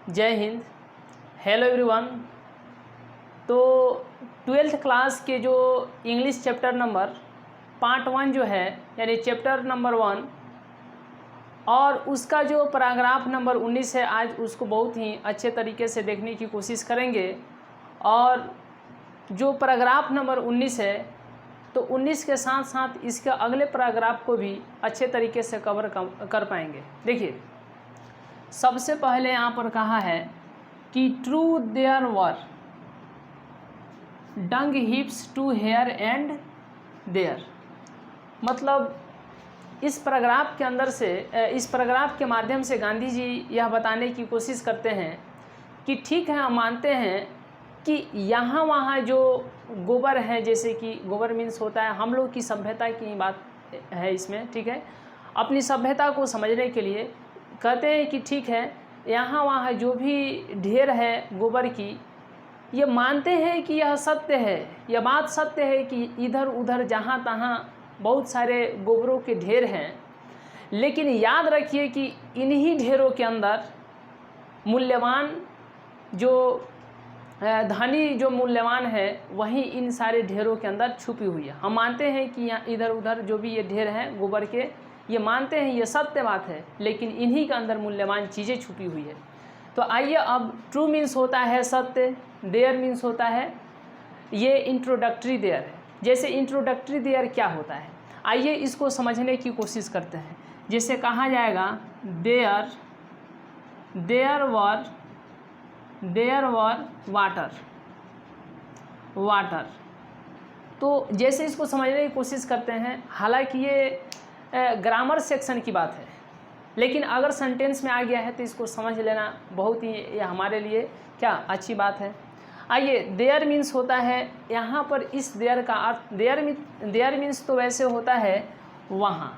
जय Hind. Hello everyone. तो 12th class के जो इंग्लिश चैप्टर नंबर पार्ट 1 जो है यानी चैप्टर नंबर 1 और उसका जो पैराग्राफ नंबर 19 है, आज उसको बहुत ही अच्छे तरीके से देखने की कोशिश करेंगे। और जो पैराग्राफ नंबर 19 है तो 19 के साथ साथ इसके अगले पैराग्राफ को भी अच्छे तरीके से कवर कर पाएंगे। देखिए, सबसे पहले यहाँ पर कहा है कि true there were dung heaps to here and there. मतलब इस पैराग्राफ के अंदर से, इस पैराग्राफ के माध्यम से गांधी जी यह बताने की कोशिश करते हैं कि ठीक है, हम मानते हैं कि यहाँ वहाँ जो गोबर है, जैसे कि गोबर मीन्स होता है हम लोग की सभ्यता की बात है इसमें, ठीक है। अपनी सभ्यता को समझने के लिए कहते हैं कि ठीक है, यहाँ वहाँ जो भी ढेर है गोबर की, ये मानते हैं कि यह सत्य है, यह बात सत्य है कि इधर उधर जहाँ तहाँ बहुत सारे गोबरों के ढेर हैं। लेकिन याद रखिए कि इन्हीं ढेरों के अंदर मूल्यवान जो धनी जो मूल्यवान है वही इन सारे ढेरों के अंदर छुपी हुई है। हम मानते हैं कि यहाँ इधर उधर जो भी ये ढेर हैं गोबर के, ये मानते हैं ये सत्य बात है, लेकिन इन्हीं के अंदर मूल्यवान चीज़ें छुपी हुई है। तो आइए, अब ट्रू मीन्स होता है सत्य, देयर मीन्स होता है ये इंट्रोडक्टरी देयर है। जैसे इंट्रोडक्टरी देयर क्या होता है, आइए इसको समझने की कोशिश करते हैं। जैसे कहा जाएगा देयर वर वाटर। तो जैसे इसको समझने की कोशिश करते हैं, हालांकि ये ग्रामर सेक्शन की बात है, लेकिन अगर सेंटेंस में आ गया है तो इसको समझ लेना बहुत ही ये हमारे लिए क्या अच्छी बात है। आइए, देयर मीन्स होता है यहाँ पर इस देयर का अर्थ, देयर मीन्स तो वैसे होता है वहाँ,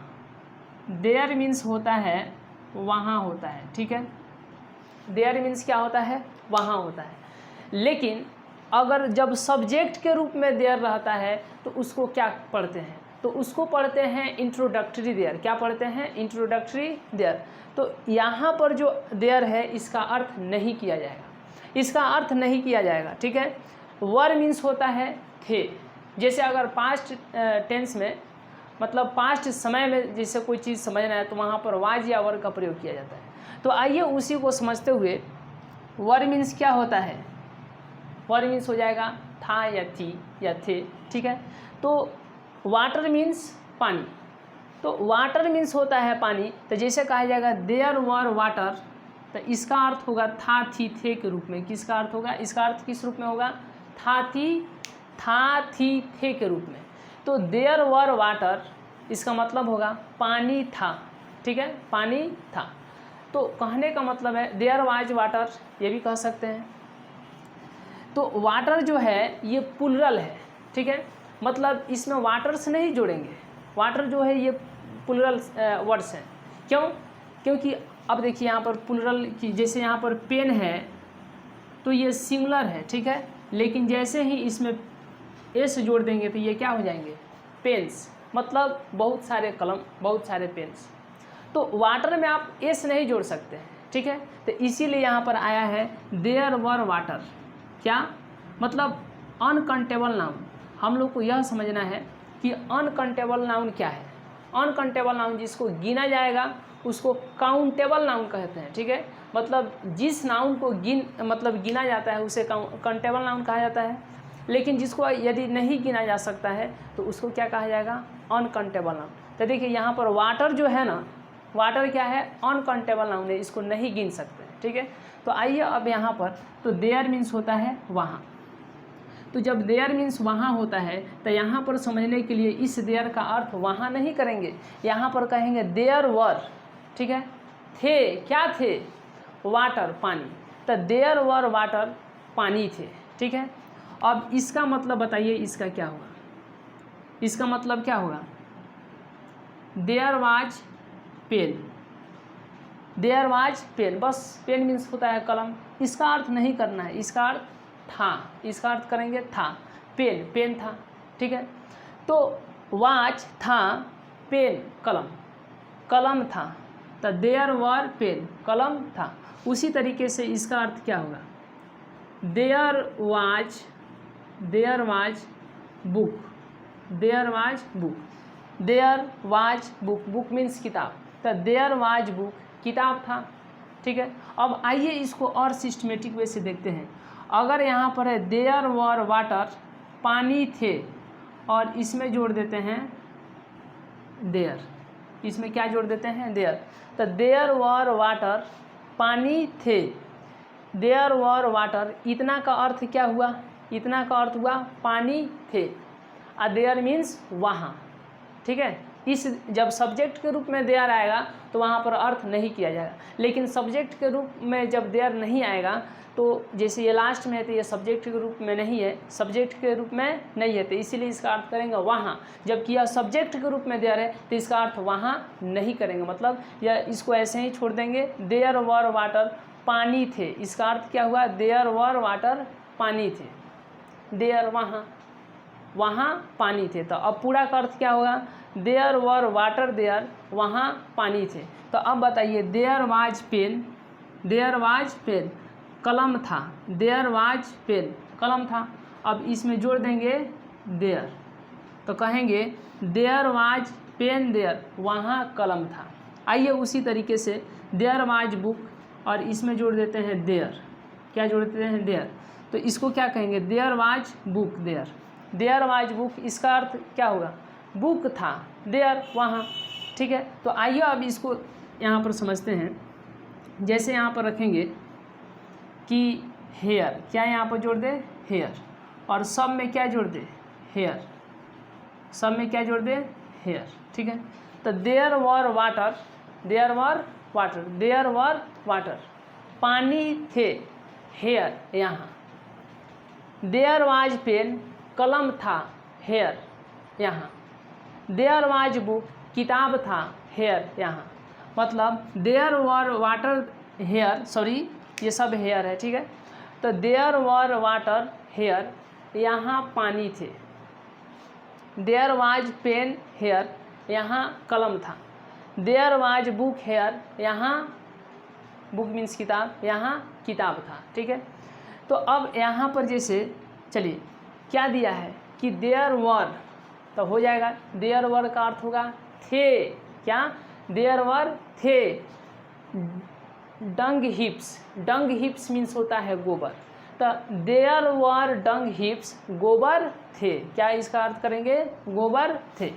देयर मीन्स होता है वहाँ होता है, ठीक है। देयर मीन्स क्या होता है, वहाँ होता है। लेकिन अगर जब सब्जेक्ट के रूप में देयर रहता है तो उसको क्या पढ़ते हैं, तो उसको पढ़ते हैं इंट्रोडक्टरी देयर। क्या पढ़ते हैं, इंट्रोडक्टरी देयर। तो यहाँ पर जो देयर है इसका अर्थ नहीं किया जाएगा, इसका अर्थ नहीं किया जाएगा, ठीक है। वर मीन्स होता है थे। जैसे अगर पास्ट टेंस में, मतलब पास्ट समय में जैसे कोई चीज़ समझना है तो वहाँ पर वाज या वर का प्रयोग किया जाता है। तो आइए उसी को समझते हुए, वर मीन्स क्या होता है, वर मीन्स हो जाएगा था या थी या थे, ठीक है। तो वाटर मीन्स पानी, तो वाटर मीन्स होता है पानी। तो जैसे कहा जाएगा देयर वर वाटर, तो इसका अर्थ होगा था थी थे के रूप में। किसका अर्थ होगा, इसका अर्थ किस रूप में होगा, था थी थे के रूप में। तो देयर वर वाटर, इसका मतलब होगा पानी था, ठीक है, पानी था। तो कहने का मतलब है देयर वाज वाटर, ये भी कह सकते हैं। तो वाटर जो है ये प्लुरल है, ठीक है, मतलब इसमें वाटर से नहीं जोड़ेंगे। वाटर जो है ये प्लुरल वर्ड्स हैं। क्यों, क्योंकि अब देखिए यहाँ पर प्लुरल की, जैसे यहाँ पर पेन है तो ये सिंगुलर है, ठीक है, लेकिन जैसे ही इसमें एस जोड़ देंगे तो ये क्या हो जाएंगे, पेन्स, मतलब बहुत सारे कलम, बहुत सारे पेन्स। तो वाटर में आप एस नहीं जोड़ सकते हैं, ठीक है। तो इसीलिए यहाँ पर आया है देयर वर वाटर। क्या मतलब, अनकाउंटेबल नाउन। हम लोग को यह समझना है कि अनकाउंटेबल नाउन क्या है। अनकाउंटेबल नाउन जिसको गिना जाएगा उसको काउंटेबल नाउन कहते हैं, ठीक है। मतलब जिस नाउन को गिना जाता है उसे काउंटेबल नाउन कहा जाता है। लेकिन जिसको यदि नहीं गिना जा सकता है तो उसको क्या कहा जाएगा, अनकाउंटेबल नाउन। तो देखिए यहाँ पर वाटर जो है ना, वाटर क्या है, अनकाउंटेबल नाउन है, इसको नहीं गिन सकते, ठीक है। तो आइए अब यहाँ पर, तो देयर मीन्स होता है वहाँ। तो जब देयर मीन्स वहाँ होता है तो यहाँ पर समझने के लिए इस देयर का अर्थ वहाँ नहीं करेंगे, यहाँ पर कहेंगे देयर वर, ठीक है। थे, क्या थे, वाटर, पानी। तो देयर वर वाटर, पानी थे, ठीक है। अब इसका मतलब बताइए, इसका क्या होगा, इसका मतलब क्या होगा, there was pen, there was pen, बस पेन मीन्स होता है कलम, इसका अर्थ नहीं करना है, इसका अर्थ था, इसका अर्थ करेंगे था, पेन, पेन था, ठीक है। तो वाज था, पेन कलम, कलम था, तो देयर वर पेन, कलम था। उसी तरीके से इसका अर्थ क्या होगा, there was book, there was book, there was book, book means किताब, तो देयर वाज बुक किताब था। ठीक है, अब आइए इसको और सिस्टमेटिक वे से देखते हैं। अगर यहाँ पर है देयर वर वाटर, पानी थे, और इसमें जोड़ देते हैं देयर, इसमें क्या जोड़ देते हैं, देयर, तो देयर वर वाटर, पानी थे, देयर वर वाटर, इतना का अर्थ क्या हुआ, इतना का अर्थ हुआ पानी थे, और देयर मीन्स वहाँ। ठीक है, इस जब सब्जेक्ट के रूप में देयर आएगा तो वहाँ पर अर्थ नहीं किया जाएगा, लेकिन सब्जेक्ट के रूप में जब देयर नहीं आएगा तो जैसे ये लास्ट में है तो ये सब्जेक्ट के रूप में नहीं है, सब्जेक्ट के रूप में नहीं है, तो इसीलिए इसका अर्थ करेंगे वहाँ। जबकि यह सब्जेक्ट के रूप में देयर है तो इसका अर्थ वहाँ नहीं करेंगे, मतलब यह इसको ऐसे ही छोड़ देंगे। देयर वर वाटर, पानी थे, इसका अर्थ क्या हुआ, देयर वर वाटर, पानी थे, देयर वहाँ, वहाँ पानी थे। तो अब पूरा का अर्थ क्या होगा, देयर वर वाटर देयर, वहाँ पानी थे। तो अब बताइए, there was pen, there was pen, कलम था, देयर वाज पेन, कलम था। अब इसमें जोड़ देंगे देयर, तो कहेंगे देयर वाज पेन देयर, वहाँ कलम था। आइए उसी तरीके से देयर वाज बुक, और इसमें जोड़ देते हैं देयर, क्या जोड़ देते हैं, देयर, तो इसको क्या कहेंगे, there was book there, there was book, इसका अर्थ क्या होगा, बुक था, देयर वहाँ। ठीक है, तो आइए अब इसको यहाँ पर समझते हैं। जैसे यहाँ पर रखेंगे कि हेयर, क्या यहाँ पर जोड़ दे, हेयर, और सब में क्या जोड़ दे, हेयर, सब में क्या जोड़ दे, हेयर। ठीक है, तो there were water, there were water, there were water, पानी थे, हेयर यहाँ, देयर वाज पेन, कलम था, हेयर यहाँ, देयर वाज बुक, किताब था, हेयर यहाँ। मतलब there were water here, sorry ये सब हेयर है। ठीक है, तो देयर वर वाटर हेयर, यहाँ पानी थे, देयर वाज पेन हेयर, यहाँ कलम था, देयर वाज बुक हेयर, यहाँ बुक मीन्स किताब, यहाँ किताब था। ठीक है, तो अब यहाँ पर जैसे चलिए क्या दिया है कि देयर वर, तो हो जाएगा देयर वर का अर्थ होगा थे, क्या, देयर वर थे डंग हिप्स, डंग हिप्स मीन्स होता है गोबर, तो देयर वर डंग हिप्स, गोबर थे, क्या इसका अर्थ करेंगे, गोबर थे,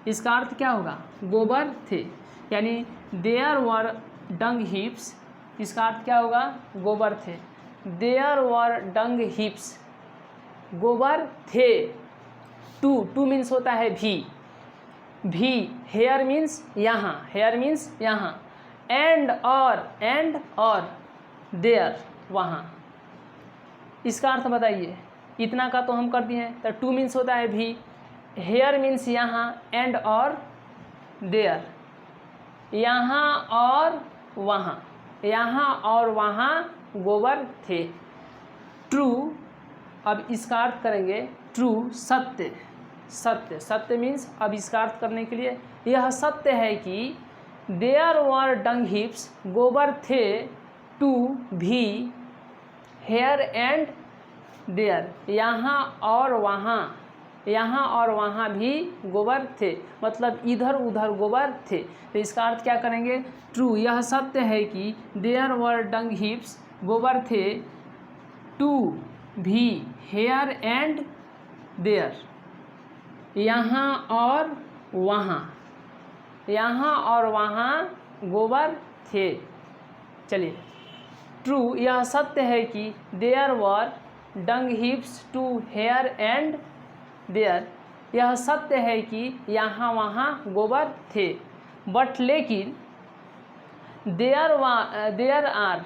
इसका अर्थ क्या होगा, गोबर थे, यानी देयर वर डंग हिप्स, इसका अर्थ क्या होगा, गोबर थे, देयर वर डंग हिप्स, गोबर थे। टू मीन्स होता है भी, हेयर मीन्स यहाँ, हेयर मीन्स यहाँ, एंड और देयर वहाँ, इसका अर्थ बताइए। इतना का तो हम कर दिए हैं, तो टू मीन्स होता है भी, हेयर मीन्स यहाँ, एंड और देयर, यहाँ और वहाँ, यहाँ और वहाँ गोबर थे। ट्रू, अब इसका अर्थ करेंगे ट्रू, सत्य, सत्य, सत्य मीन्स अब इसका अर्थ करने के लिए, यह सत्य है कि देयर वर डंग हिप्स, गोबर थे, टू भी, हेयर एंड देयर, यहाँ और वहाँ, यहाँ और वहाँ भी गोबर थे, मतलब इधर उधर गोबर थे। तो इसका अर्थ क्या करेंगे, ट्रू, यह सत्य है कि देयर वर डंग हिप्स, गोबर थे, टू भी, हेयर एंड देयर, यहाँ और वहाँ, यहाँ और वहाँ गोबर थे। चलिए, ट्रू, यह सत्य है कि there were dung heaps, to here and there, यह सत्य है कि यहाँ वहाँ गोबर थे, बट लेकिन देयर आर,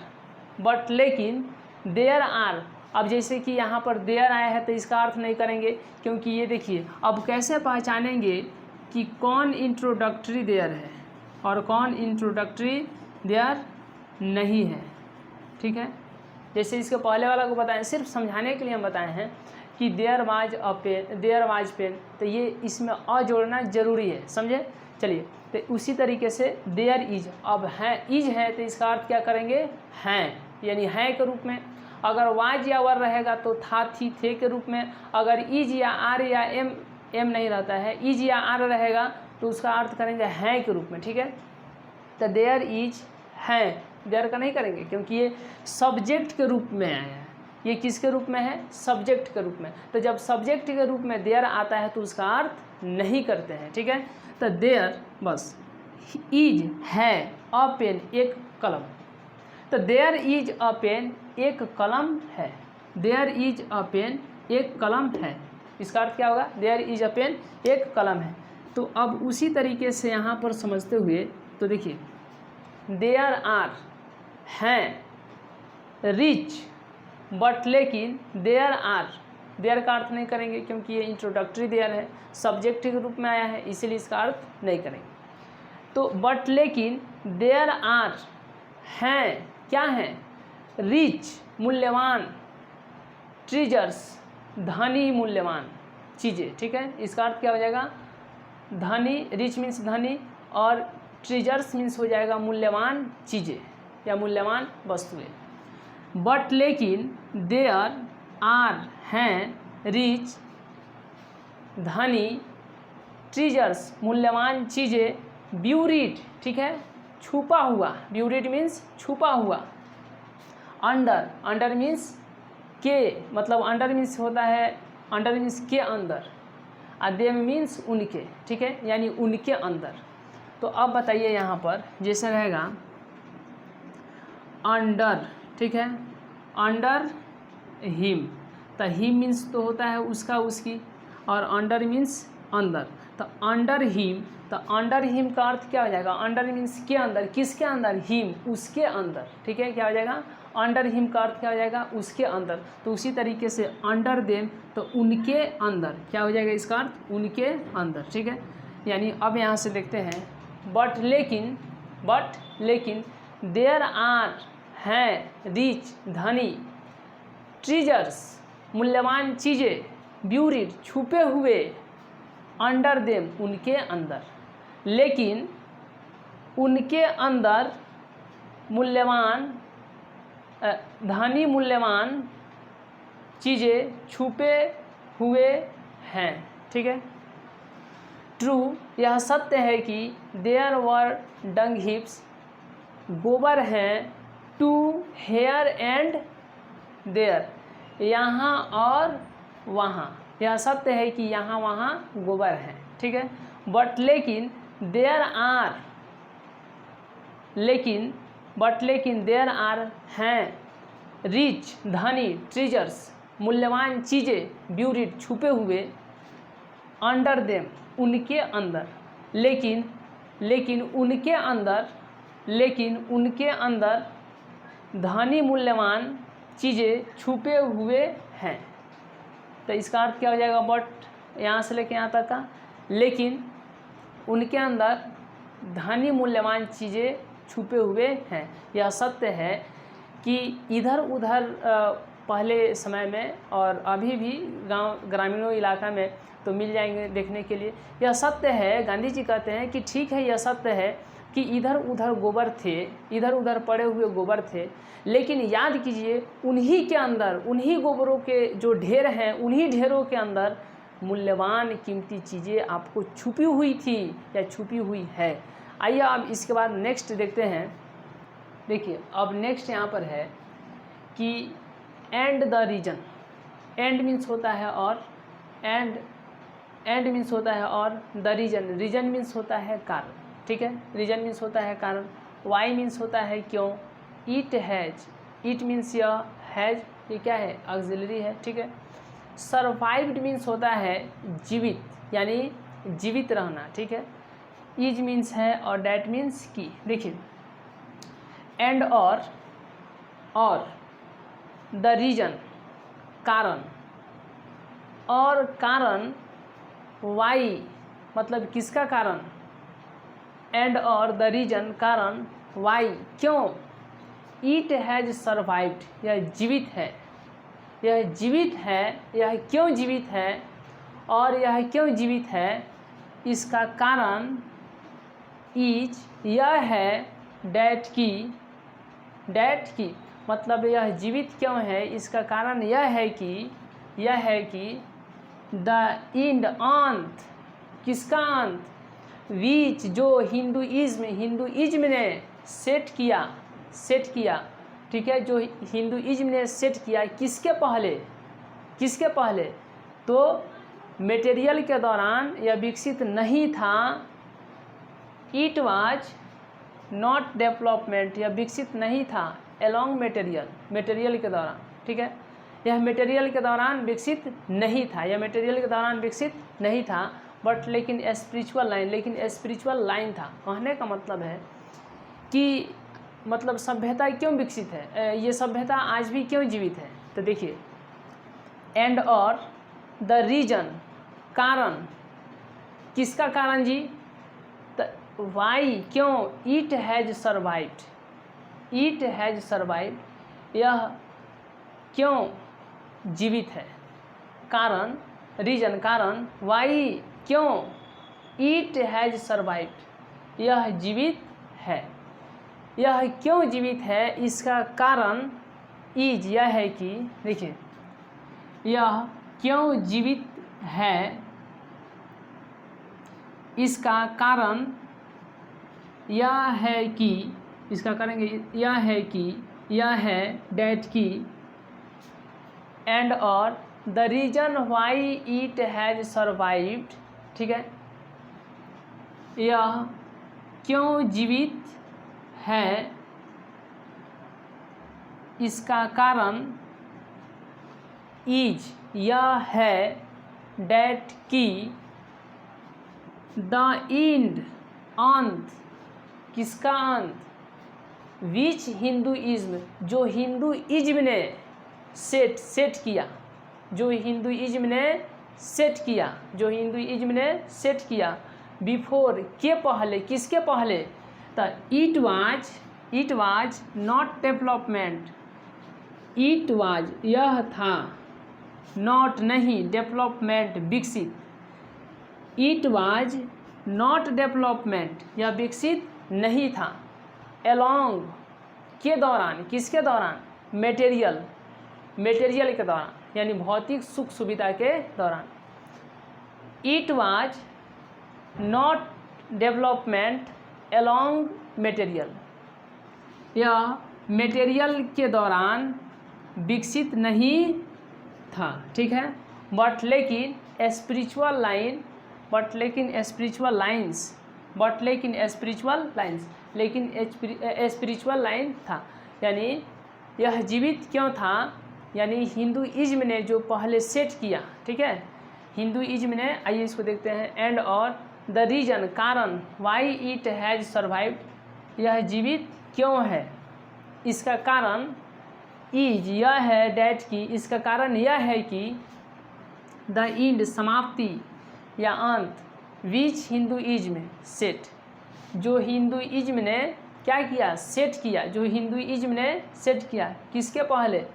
बट लेकिन देयर आर, अब जैसे कि यहाँ पर देयर आया है तो इसका अर्थ नहीं करेंगे, क्योंकि ये देखिए अब कैसे पहचानेंगे कि कौन इंट्रोडक्टरी देयर है और कौन इंट्रोडक्टरी देयर नहीं है। ठीक है, जैसे इसके पहले वाला को बताएं, सिर्फ समझाने के लिए हम बताए हैं कि there was a pen, there was pen, तो ये इसमें अ जोड़ना जरूरी है, समझे, चलिए, तो उसी तरीके से देयर इज, अब है इज है तो इसका अर्थ क्या करेंगे, हैं, यानी हैं के रूप में। अगर वाज या वर रहेगा तो था थी थे के रूप में। अगर इज या आर या एम नहीं रहता है, इज या आर रहेगा तो उसका अर्थ करेंगे हैं के रूप में, ठीक है। तो देयर इज हैं, देयर का नहीं करेंगे क्योंकि ये सब्जेक्ट के रूप में आया है। ये किसके रूप में है, सब्जेक्ट के रूप में। तो जब सब्जेक्ट के रूप में देयर आता है तो उसका अर्थ नहीं करते हैं, ठीक है। तो देयर बस इज है अ पेन, एक कलम। तो देयर इज अ पेन, एक कलम है। देयर इज अ पेन, एक कलम है। इसका अर्थ क्या होगा, देयर इज अ पेन, एक कलम है। तो अब उसी तरीके से यहाँ पर समझते हुए तो देखिए, देयर आर हैं, रिच, बट लेकिन देयर आर, देयर का अर्थ नहीं करेंगे क्योंकि ये इंट्रोडक्टरी देयर है, सब्जेक्ट के रूप में आया है, इसीलिए इसका अर्थ नहीं करेंगे। तो बट लेकिन देयर आर हैं, क्या हैं, रिच, मूल्यवान, ट्रीजर्स, धनी, मूल्यवान चीज़ें, ठीक है। इसका अर्थ क्या हो जाएगा, धनी, रिच मीन्स धनी, और ट्रीजर्स मीन्स हो जाएगा मूल्यवान चीज़ें या मूल्यवान वस्तुएं। बट लेकिन देयर आर हैं, रिच, धनी, ट्रीजर्स, मूल्यवान चीज़ें, ब्यूरिड, ठीक है, छुपा हुआ, ब्यूरिड मीन्स छुपा हुआ, अंडर, अंडर मीन्स के, मतलब अंडर मीन्स होता है, अंडर मीन्स के अंदर, देम मीन्स उनके, ठीक है, यानी उनके अंदर। तो अब बताइए यहाँ पर जैसे रहेगा अंडर, ठीक है, अंडर हिम, तो हिम मीन्स तो होता है उसका, उसकी, और अंडर मीन्स अंदर। तो अंडर हिम, तो अंडर हिम का अर्थ क्या हो जाएगा, अंडर मीन्स के अंदर, किसके अंदर, हिम, उसके अंदर, ठीक है। क्या हो जाएगा, अंडर हिम का अर्थ क्या हो जाएगा, उसके अंदर। तो उसी तरीके से अंडर देम, तो उनके अंदर, क्या हो जाएगा इसका अर्थ, उनके अंदर, ठीक है। यानी अब यहाँ से देखते हैं, बट लेकिन देयर आर हैं, रिच, धनी, ट्रीजर्स, मूल्यवान चीज़ें, ब्यूरिड, छुपे हुए, अंडर देम, उनके अंदर, लेकिन उनके अंदर मूल्यवान, धनी, मूल्यवान चीज़ें छुपे हुए हैं, ठीक है। ट्रू, यह सत्य है कि देयर वर डंग हिप्स, गोबर हैं, टू हेयर एंड देयर, यहाँ और वहाँ, यह सत्य है कि यहाँ वहाँ गोबर है, ठीक है। बट लेकिन देयर आर, लेकिन देयर आर हैं, रिच, धनी, ट्रीजर्स, मूल्यवान चीज़ें, ब्यूरिड, छुपे हुए, अंडर देम, उनके अंदर, लेकिन उनके अंदर धनी, मूल्यवान चीज़ें छुपे हुए हैं। तो इसका अर्थ क्या हो जाएगा, बट यहाँ से लेके यहाँ तक का, लेकिन उनके अंदर धनी, मूल्यवान चीज़ें छुपे हुए हैं। यह सत्य है कि इधर उधर पहले समय में और अभी भी गांव ग्रामीणों इलाका में तो मिल जाएंगे देखने के लिए। यह सत्य है, गांधी जी कहते हैं कि ठीक है, यह सत्य है कि इधर उधर गोबर थे, इधर उधर पड़े हुए गोबर थे, लेकिन याद कीजिए उन्हीं के अंदर, उन्हीं गोबरों के जो ढेर हैं, उन्हीं ढेरों के अंदर मूल्यवान कीमती चीज़ें आपको छुपी हुई थी या छुपी हुई है। आइए अब इसके बाद नेक्स्ट देखते हैं। देखिए अब नेक्स्ट यहाँ पर है कि and the reason, and means होता है और, एंड मीन्स होता है और, द रीजन मीन्स होता है कारण, ठीक है। रीजन मीन्स होता है कारण, वाई मीन्स होता है क्यों, इट हैज, इट मीन्स यह, हैज ये क्या है, ऑक्सिलरी है, ठीक है। सर्वाइव्ड मीन्स होता है जीवित, यानी जीवित रहना, ठीक है। इज मीन्स है और डैट मीन्स की। देखिए एंड और द रीजन कारण, और कारण, वाई मतलब किसका कारण, एंड और द रीजन कारण, वाई क्यों, इट हैज सर्वाइव्ड यह जीवित है, यह जीवित है, यह क्यों जीवित है, और यह क्यों जीवित है इसका कारण इज यह है डैट की मतलब यह जीवित क्यों है, इसका कारण यह है कि द इंड अंत, किसका अंत, विच जो हिंदुइज्म ने सेट किया, ठीक है, जो हिंदुइज्म ने सेट किया किसके पहले, तो मटेरियल के दौरान यह विकसित नहीं था। इट वाज नॉट डेवलपमेंट, यह विकसित नहीं था एलोंग मटेरियल के दौरान, ठीक है, यह मटेरियल के दौरान विकसित नहीं था, बट लेकिन स्पिरिचुअल लाइन था। कहने का मतलब है कि मतलब सभ्यता क्यों विकसित है, ये सभ्यता आज भी क्यों जीवित है, तो देखिए एंड और द रीजन, कारण, किसका कारण जी, तो वाई क्यों, इट हैज सर्वाइव्ड, यह क्यों जीवित है, कारण, रीजन कारण, वाई क्यों, इट हैज सर्वाइव्ड, यह जीवित है, यह क्यों जीवित है, इसका कारण इज यह है कि, देखिए यह क्यों जीवित है, इसका कारण यह है कि, इसका कारण यह है डैट की, एंड और the reason why it has survived, ठीक है, यह क्यों जीवित है, इसका कारण इज यह है डैट की द इंड अंत, किसका अंत, विच हिंदुइज्म जो हिंदुइज्म ने सेट किया, बिफोर के पहले, किसके पहले, तो it was not development, it was यह था, नॉट नहीं, डेवलपमेंट विकसित, इट वाज नॉट डेवलपमेंट यह विकसित नहीं था, एलोंग के दौरान, किसके दौरान, मटेरियल के दौरान, यानी भौतिक सुख सुविधा के दौरान, it was not development along material, यह मटेरियल के दौरान विकसित नहीं था, ठीक है, बट लेकिन स्पिरिचुअल लाइन था, यानी यह जीवित क्यों था, यानी हिंदुइज्म ने जो पहले सेट किया, ठीक है, हिंदुइज्म ने, आइए इसको देखते हैं, एंड और द रीजन कारण, वाई इट हैज सर्वाइव्ड यह जीवित क्यों है, इसका कारण इज यह है डैट की, इसका कारण यह है कि द इंड समाप्ति या अंत, विच हिंदुइज्म सेट जो हिंदुइज्म ने क्या किया, जो हिंदुइज्म ने सेट किया किसके पहले,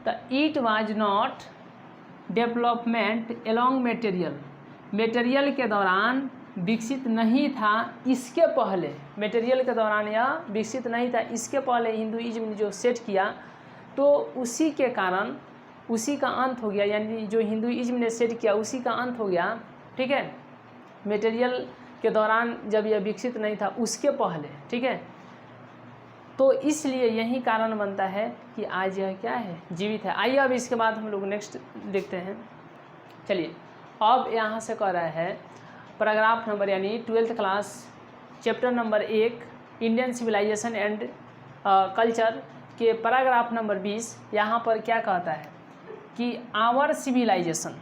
तो it was not development along material के दौरान विकसित नहीं था, इसके पहले मटेरियल के दौरान यह विकसित नहीं था, इसके पहले हिंदुइज्म ने जो सेट किया तो उसी के कारण उसी का अंत हो गया, यानी जो हिंदुइज्म ने सेट किया उसी का अंत हो गया, ठीक है, मटेरियल के दौरान जब यह विकसित नहीं था उसके पहले, ठीक है, तो इसलिए यही कारण बनता है कि आज यह क्या है, जीवित है। आइए अब इसके बाद हम लोग नेक्स्ट देखते हैं। चलिए अब यहाँ से कह रहा है पैराग्राफ नंबर यानी 12th class chapter number 1 Indian civilisation and culture के पैराग्राफ नंबर 20 यहाँ पर क्या कहता है कि आवर सिविलाइजेशन,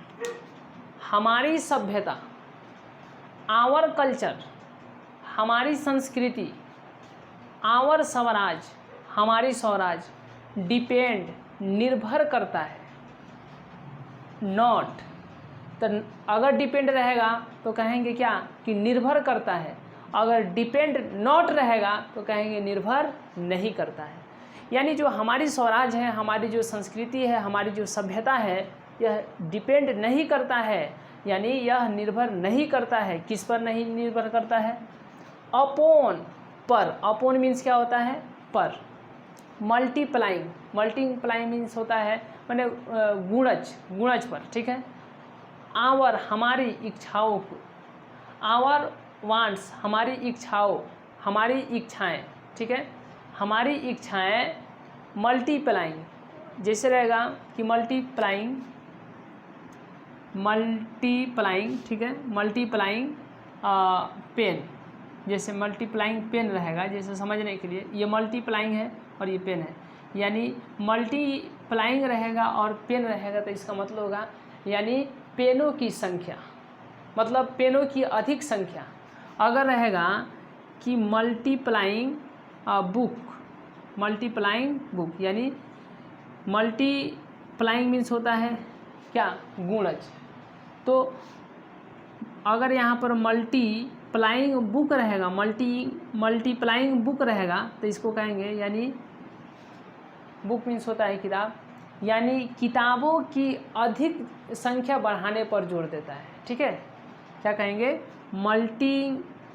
हमारी सभ्यता, आवर कल्चर, हमारी संस्कृति, आवर स्वराज, हमारी स्वराज, डिपेंड निर्भर करता है, नॉट, तो अगर डिपेंड रहेगा तो कहेंगे क्या कि निर्भर करता है, अगर डिपेंड नॉट रहेगा तो कहेंगे निर्भर नहीं करता है। यानी जो हमारी स्वराज है, हमारी जो संस्कृति है, हमारी जो सभ्यता है, यह डिपेंड नहीं करता है, यानी यह निर्भर नहीं करता है। किस पर नहीं निर्भर करता है? अपॉन पर, अपॉन मीन्स क्या होता है पर, मल्टीप्लाइंग, मल्टीप्लाइंग मीन्स होता है मैंने गुणज, गुणज पर, ठीक है। आवर हमारी इच्छाओं को, आवर वांट्स हमारी इच्छाओं, हमारी इच्छाएं, ठीक है, हमारी इच्छाएं मल्टीप्लाइंग, जैसे रहेगा कि मल्टीप्लाइंग, मल्टीप्लाइंग, ठीक है, मल्टीप्लाइंग पेन, जैसे मल्टीप्लाइंग पेन रहेगा, जैसे समझने के लिए ये मल्टीप्लाइंग है और ये पेन है, यानी मल्टीप्लाइंग रहेगा और पेन रहेगा तो इसका मतलब होगा यानी पेनों की संख्या, मतलब पेनों की अधिक संख्या। अगर रहेगा कि मल्टीप्लाइंग बुक, मल्टीप्लाइंग बुक यानी मल्टीप्लाइंग मीन्स होता है क्या गुणज, तो अगर यहाँ पर मल्टीप्लाइंग बुक रहेगा, मल्टीप्लाइंग बुक रहेगा तो इसको कहेंगे यानी बुक मीन्स होता है किताब, यानी किताबों की अधिक संख्या बढ़ाने पर जोर देता है, ठीक है। क्या कहेंगे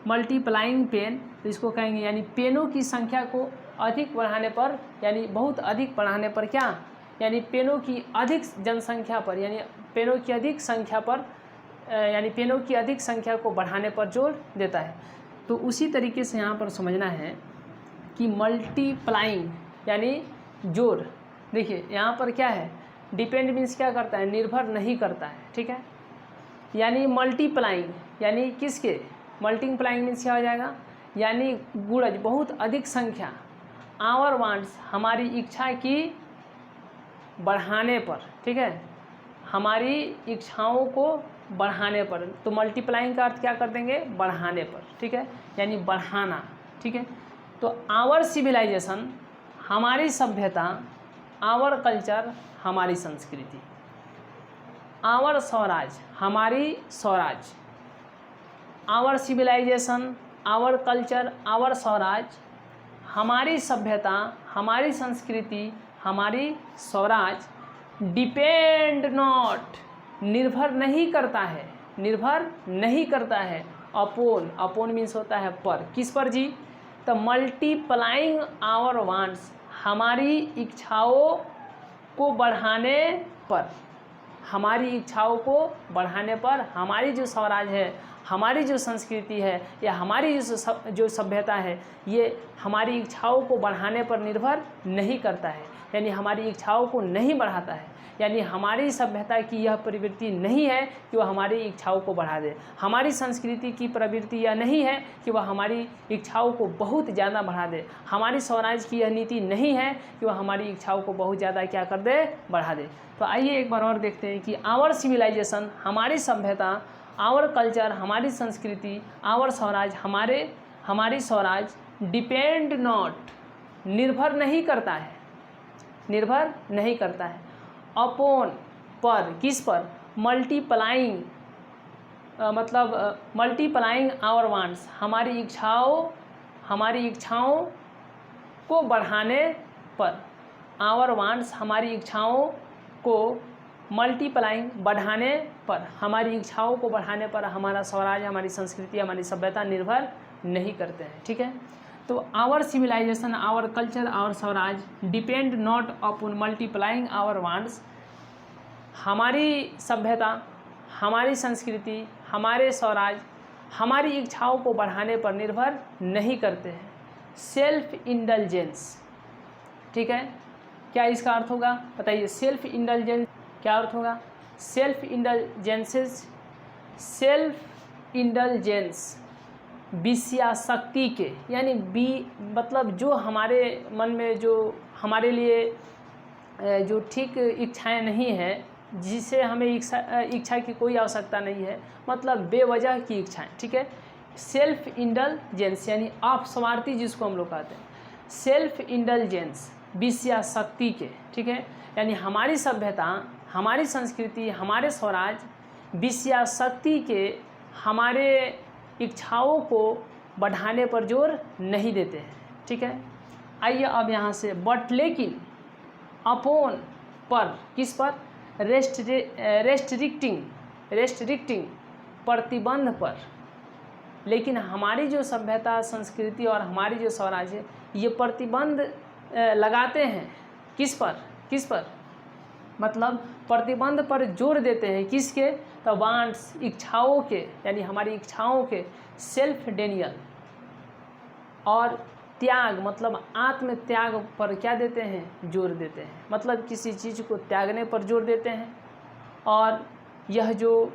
मल्टीप्लाइंग पेन, तो इसको कहेंगे यानी पेनों की संख्या को अधिक बढ़ाने पर, यानी बहुत अधिक बढ़ाने पर क्या, यानी पेनों की अधिक जनसंख्या पर, यानी पेनों की अधिक संख्या पर, यानी पेनों की अधिक संख्या को बढ़ाने पर जोर देता है। तो उसी तरीके से यहाँ पर समझना है कि मल्टीप्लाइंग यानी जोर, देखिए यहाँ पर क्या है, डिपेंड मीन्स क्या करता है, निर्भर नहीं करता है, ठीक है। यानी मल्टीप्लाइंग यानी किसके, मल्टीप्लाइंग मीन्स क्या हो जाएगा, यानी गुणज बहुत अधिक संख्या, आवर वांट्स हमारी इच्छा की बढ़ाने पर, ठीक है, हमारी इच्छाओं को बढ़ाने पर, तो मल्टीप्लाइंग का अर्थ क्या कर देंगे, बढ़ाने पर, ठीक है, यानी बढ़ाना, ठीक है। तो आवर सिविलाइजेशन हमारी सभ्यता, आवर कल्चर हमारी संस्कृति, आवर स्वराज हमारी swaraj, our civilisation, our culture, our swaraj, हमारी सभ्यता, हमारी संस्कृति, हमारी स्वराज, डिपेंड नॉट निर्भर नहीं करता है, निर्भर नहीं करता है, अपॉन, अपॉन मीन्स होता है पर, किस पर जी, तो मल्टीप्लाइंग आवर वांट्स हमारी इच्छाओं को बढ़ाने पर, हमारी इच्छाओं को बढ़ाने पर, हमारी जो स्वराज है, हमारी जो संस्कृति है या हमारी जो सभ्यता है, ये हमारी इच्छाओं को बढ़ाने पर निर्भर नहीं करता है, यानी हमारी इच्छाओं को नहीं बढ़ाता है, यानी हमारी सभ्यता की यह प्रवृत्ति नहीं है कि वह हमारी इच्छाओं को बढ़ा दे, हमारी संस्कृति की प्रवृत्ति यह नहीं है कि वह हमारी इच्छाओं को बहुत ज़्यादा बढ़ा दे, हमारी स्वराज की यह नीति नहीं है कि वह हमारी इच्छाओं को बहुत ज़्यादा क्या कर दे, बढ़ा दे। तो आइए एक बार और देखते हैं कि आवर सिविलाइजेशन हमारी सभ्यता, आवर कल्चर हमारी संस्कृति, आवर स्वराज हमारी स्वराज, डिपेंड नॉट निर्भर नहीं करता है, निर्भर नहीं करता है, अपॉन पर, किस पर, मल्टीप्लाइंग मतलब मल्टीप्लाइंग आवर वांट्स हमारी इच्छाओं को बढ़ाने पर, आवर वांट्स हमारी इच्छाओं को मल्टीप्लाइंग बढ़ाने पर, हमारी इच्छाओं को बढ़ाने पर हमारा स्वराज, हमारी संस्कृति, हमारी सभ्यता निर्भर नहीं करते हैं, ठीक है। तो our civilisation, our culture, our swaraj depend not upon multiplying our wants, हमारी सभ्यता, हमारी संस्कृति, हमारे स्वराज हमारी इच्छाओं को बढ़ाने पर निर्भर नहीं करते हैं। सेल्फ इंडल्जेंस, ठीक है, क्या इसका अर्थ होगा बताइए, सेल्फ इंडल्जेंस क्या अर्थ होगा, सेल्फ इंडल्जेंसेस, सेल्फ इंडल्जेंस विषयाशक्ति के, यानी मतलब जो हमारे मन में जो हमारे लिए जो ठीक इच्छाएं नहीं है, जिसे हमें इच्छा की कोई आवश्यकता नहीं है, मतलब बेवजह की इच्छाएं, ठीक है। सेल्फ इंडल्जेंस यानी अपस्वार्थी जिसको हम लोग कहते हैं, सेल्फ इंडल्जेंस विषयाशक्ति के, ठीक है, यानी हमारी सभ्यता, हमारी संस्कृति, हमारे स्वराज विषयाशक्ति के हमारे इच्छाओं को बढ़ाने पर जोर नहीं देते हैं, ठीक है। आइए अब यहाँ से बट लेकिन, अपॉन पर, किस पर, रेस्ट्रिक्टिंग प्रतिबंध पर, लेकिन हमारी जो सभ्यता, संस्कृति और हमारी जो स्वराज है, ये प्रतिबंध लगाते हैं किस पर मतलब प्रतिबंध पर जोर देते हैं। किसके? तो वांट्स, इच्छाओं के, यानी हमारी इच्छाओं के, सेल्फ डेनियल और त्याग मतलब आत्म त्याग पर क्या देते हैं? जोर देते हैं। मतलब किसी चीज़ को त्यागने पर जोर देते हैं। और यह जो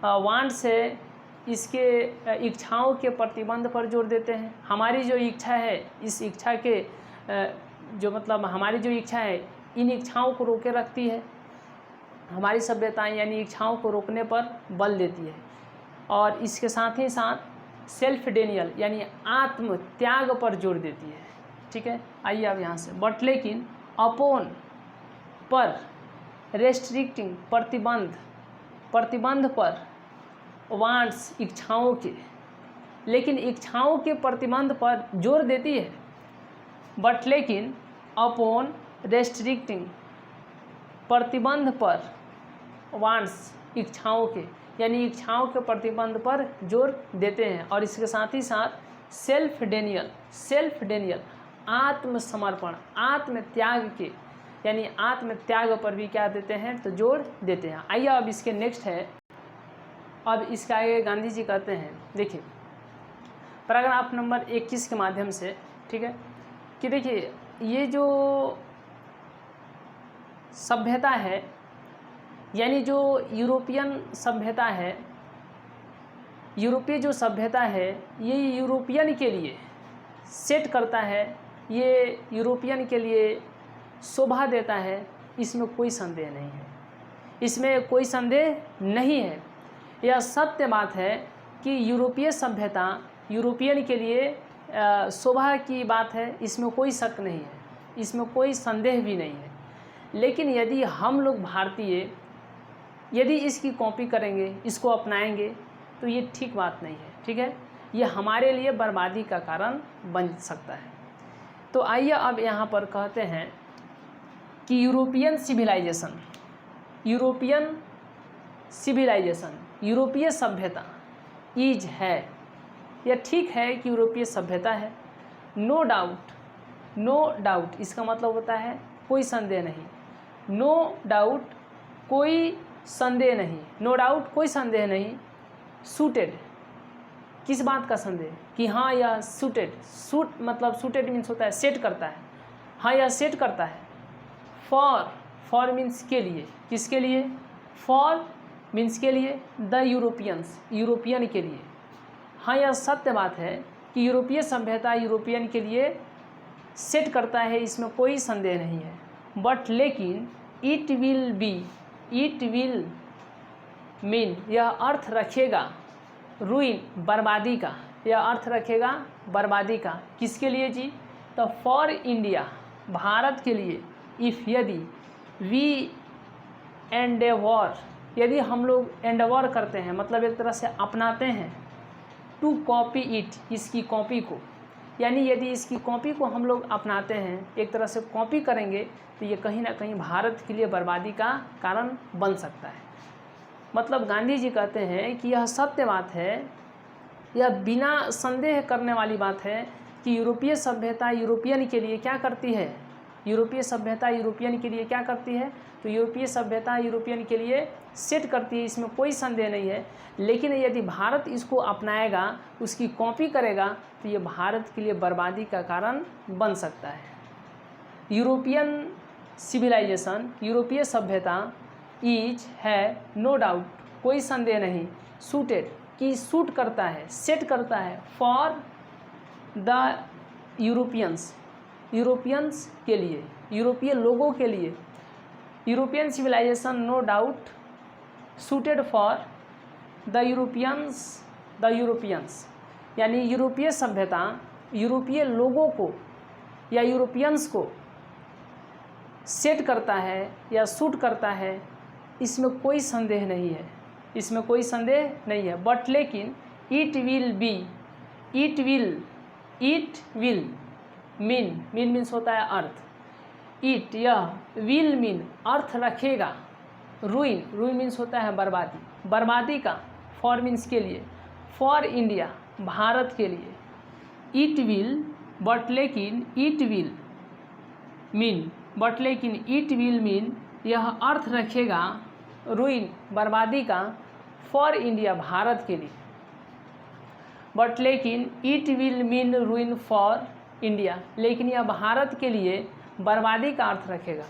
वांट्स है, इसके इच्छाओं के प्रतिबंध पर जोर देते हैं। हमारी जो इच्छा है, इस इच्छा के जो मतलब हमारी जो इच्छा है, इन इच्छाओं को रोके रखती है। हमारी सभ्यताएं यानी इच्छाओं को रोकने पर बल देती है। और इसके साथ ही साथ सेल्फ डेनियल यानी आत्म त्याग पर जोर देती है। ठीक है, आइए अब यहाँ से। बट लेकिन अपोन पर, रेस्ट्रिक्टिंग प्रतिबंध पर, वांट्स इच्छाओं के, लेकिन इच्छाओं के प्रतिबंध पर जोर देती है। बट लेकिन अपोन रेस्ट्रिक्टिंग प्रतिबंध पर, वांट्स इच्छाओं के, यानी इच्छाओं के प्रतिबंध पर जोर देते हैं। और इसके साथ ही साथ सेल्फ डेनियल आत्मसमर्पण, आत्म त्याग के, यानी आत्म त्याग पर भी क्या देते हैं? तो जोर देते हैं। आइए अब इसके नेक्स्ट है, अब इसका आगे गांधी जी कहते हैं, देखिए पैराग्राफ नंबर 21 के माध्यम से, ठीक है, कि देखिए ये जो सभ्यता है, यानी जो यूरोपियन सभ्यता है, यूरोपीय जो सभ्यता है, ये यूरोपियन के लिए सेट करता है, ये यूरोपियन के लिए शोभा देता है, इसमें कोई संदेह नहीं है, इसमें कोई संदेह नहीं है। यह सत्य बात है कि यूरोपीय सभ्यता यूरोपियन के लिए शोभा की बात है, इसमें कोई शक नहीं है, इसमें कोई संदेह भी नहीं है। लेकिन यदि हम लोग भारतीय यदि इसकी कॉपी करेंगे, इसको अपनाएंगे, तो ये ठीक बात नहीं है। ठीक है, ये हमारे लिए बर्बादी का कारण बन सकता है। तो आइए अब यहाँ पर कहते हैं कि यूरोपियन सिविलाइजेशन, यूरोपीय सभ्यता इज है, यह ठीक है कि यूरोपीय सभ्यता है। नो डाउट इसका मतलब होता है कोई संदेह नहीं। नो डाउट कोई संदेह नहीं, नो डाउट कोई संदेह नहीं। सूटेड, किस बात का संदेह? कि हाँ यह सूट मतलब सूटेड मीन्स होता है सेट करता है, हाँ यह सेट करता है। फॉर मीन्स के लिए, किसके लिए? फॉर मीन्स के लिए, द यूरोपियन के लिए। हाँ यह सत्य बात है कि यूरोपीय सभ्यता यूरोपियन के लिए सेट करता है, इसमें कोई संदेह नहीं है। बट लेकिन इट विल मीन, यह अर्थ रखेगा रूइन, बर्बादी का, यह अर्थ रखेगा बर्बादी का। किसके लिए जी? तो फॉर इंडिया, भारत के लिए। इफ़ यदि वी एंडेवर, यदि हम लोग एंडेवर करते हैं मतलब एक तरह से अपनाते हैं, टू कॉपी इट, इसकी कॉपी को, यानी यदि इसकी कॉपी को हम लोग अपनाते हैं, एक तरह से कॉपी करेंगे, तो ये कहीं ना कहीं भारत के लिए बर्बादी का कारण बन सकता है। मतलब गांधी जी कहते हैं कि यह सत्य बात है, यह बिना संदेह करने वाली बात है कि यूरोपीय सभ्यता यूरोपियन के लिए क्या करती है? यूरोपीय सभ्यता यूरोपियन के लिए क्या करती है? तो यूरोपीय सभ्यता यूरोपियन के लिए सेट करती है, इसमें कोई संदेह नहीं है। लेकिन यदि भारत इसको अपनाएगा, उसकी कॉपी करेगा, तो ये भारत के लिए बर्बादी का कारण बन सकता है। यूरोपियन सिविलाइजेशन, यूरोपीय सभ्यता इज है, नो डाउट कोई संदेह नहीं, सूटेड कि सूट करता है, सेट करता है, फॉर द यूरोपियंस के लिए, यूरोपीय लोगों के लिए। European civilisation no doubt suited for the Europeans, यानी यूरोपीय सभ्यता यूरोपीय लोगों को या यूरोपियंस को सेट करता है या सूट करता है, इसमें कोई संदेह नहीं है, इसमें कोई संदेह नहीं है। बट लेकिन इट विल मीन मीन्स होता है अर्थ, इट यह विल मीन अर्थ रखेगा, रूइन मीन्स होता है बर्बादी का, फॉर मीन्स के लिए, फॉर इंडिया भारत के लिए, इट विल बट लेकिन इट विल मीन, बट लेकिन इट विल मीन यह अर्थ रखेगा रुइन बर्बादी का, फॉर इंडिया भारत के लिए, बट लेकिन it will mean ruin for India, लेकिन यह भारत के लिए बर्बादी का अर्थ रखेगा।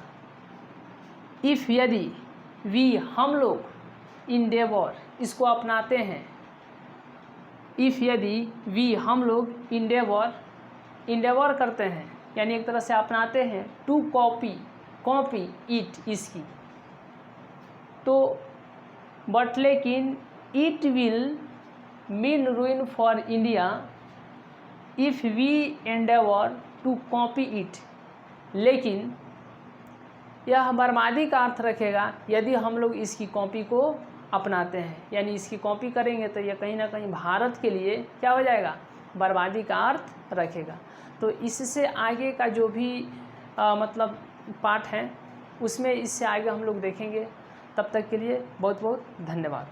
इफ़ यदि वी हम लोग इंडेवर इसको अपनाते हैं, इफ़ यदि वी हम लोग इंडेवर करते हैं यानी एक तरह से अपनाते हैं, टू कॉपी इट इसकी, तो बट लेकिन it will mean ruin for India if we endeavour to copy it, लेकिन यह बर्बादी का अर्थ रखेगा यदि हम लोग इसकी कॉपी को अपनाते हैं, यानी इसकी कॉपी करेंगे तो यह कहीं ना कहीं भारत के लिए क्या हो जाएगा, बर्बादी का अर्थ रखेगा। तो इससे आगे का जो भी मतलब पाठ है उसमें इससे आगे हम लोग देखेंगे। तब तक के लिए बहुत बहुत धन्यवाद।